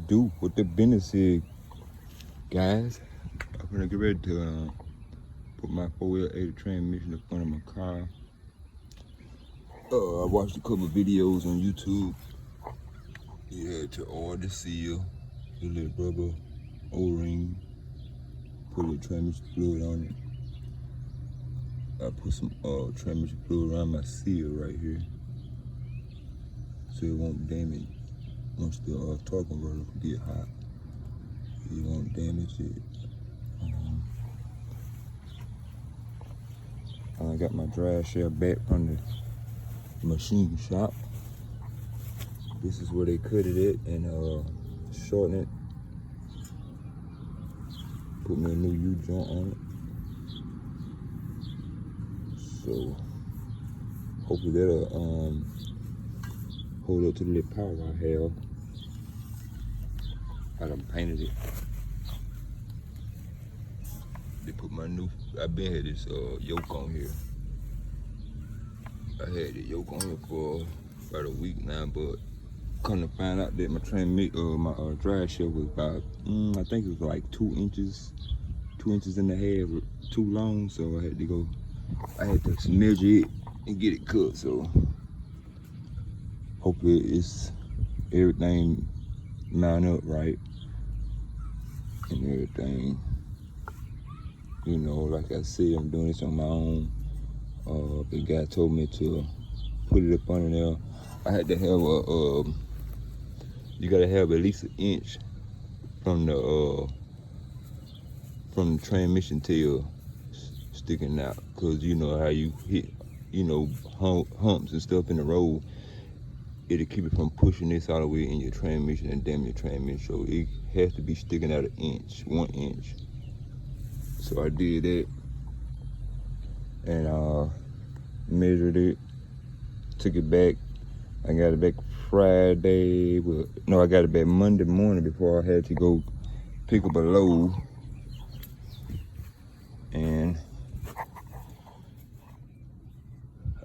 do, what the business is, guys. I'm gonna get ready to put my 4L80 transmission in front of my car. I watched a couple of videos on YouTube. You had to oil the seal, the little rubber O-ring, put a little transmission fluid on it. I put some transmission fluid around my seal right here, so it won't damage once the torque converter get hot. It won't damage it. I got my drive shaft back from the machine shop. This is where they cut it at and shorten it. Put me a new U-joint on it. So hopefully that'll hold up to the little power I have. I done painted it. They put my new, I've been had this yoke on here. I had the yoke on here for about a week now, but come to find out that my my drive shaft was about, I think it was like 2 inches and a half, too long. So I had to measure it and get it cut. So hopefully it's everything line up right and everything. You know, like I said, I'm doing this on my own. The guy told me to put it up under there. I had to have you gotta have at least an inch from the transmission tail sticking out, cause you know how you hit, humps and stuff in the road. It'll keep it from pushing this all the way in your transmission and damage your transmission. So it has to be sticking out 1 inch. So I did that and measured it, took it back. I got it back Friday, I got it back Monday morning before I had to go pick up a load. And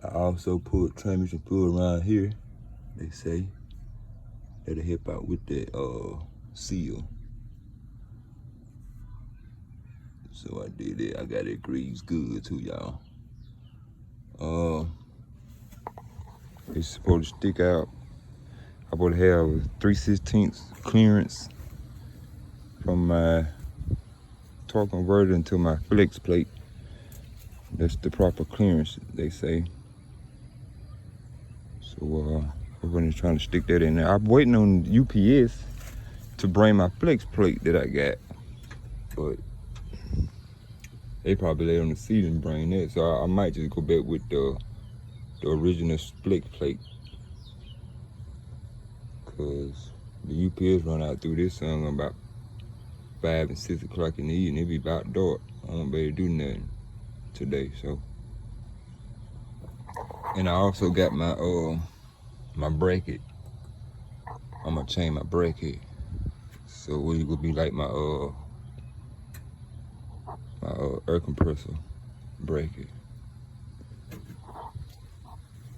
I also put transmission fluid around here. They say that'll help out with that seal. So I did it. I got it greased good too, y'all. It's supposed to stick out. I'm supposed to have 3/16 clearance from my torque converter into my flex plate. That's the proper clearance, they say. So we're gonna try to stick that in there. I'm waiting on UPS to bring my flex plate that I got, but they probably lay on the seat and bring that. So I might just go back with the original split plate, cause the UPS run out through this sun about 5 and 6 o'clock in the evening. It be about dark. I won't be able to do nothing today. So, and I also got my my bracket. I'm gonna change my bracket, so it will be like my air compressor bracket.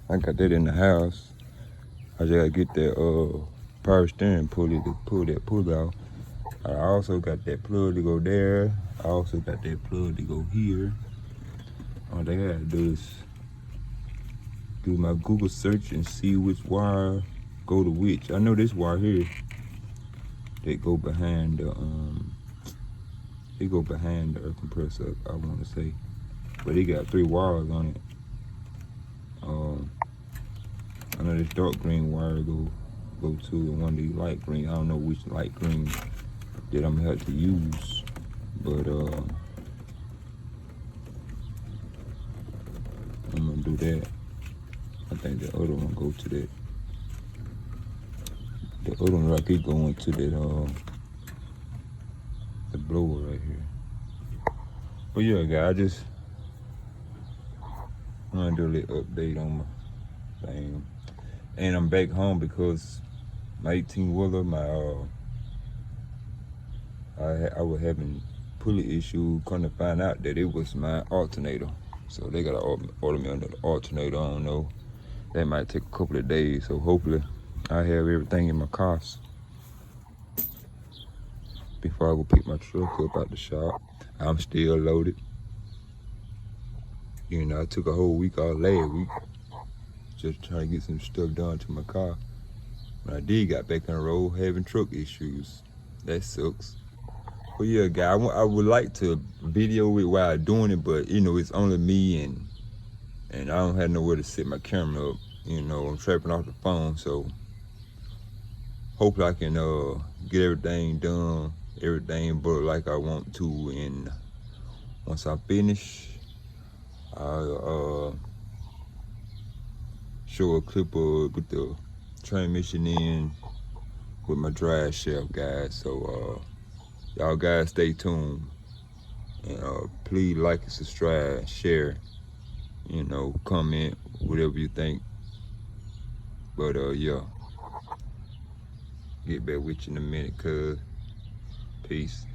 I got that in the house. I just gotta get that power steering pulley to pull that pulley out. I also got that plug to go there. I also got that plug to go here. All they gotta do is do my Google search and see which wire go to which. I know this wire here, they go behind the air compressor, I wanna say. But it got 3 wires on it. I know this dark green wire go to, and one of these light green. I don't know which light green that I'm gonna have to use, but I'm gonna do that. I think the other one go to that. The other one like it going to that the blower right here. But yeah, guys, I'm gonna do a little update on my thing. And I'm back home because my 18-wheeler, I was having pulley issue. Come to find out that it was my alternator. So they gotta order me another alternator. I don't know. That might take a couple of days. So hopefully I have everything in my car before I go pick my truck up out the shop. I'm still loaded. You know, I took a whole week off last week, just trying to get some stuff done to my car. When I did got back on the road, having truck issues. That sucks. But yeah, guy, I would like to video it while I'm doing it, but you know, it's only me and I don't have nowhere to set my camera up. You know, I'm trapping off the phone, so hopefully I can get everything done, everything but like I want to, and once I finish, I'll show a clip of with the transmission in with my drive shaft, guys. So y'all guys stay tuned, and please like and subscribe, share, you know, comment, whatever you think. But yeah, get back with you in a minute, cuz. Peace.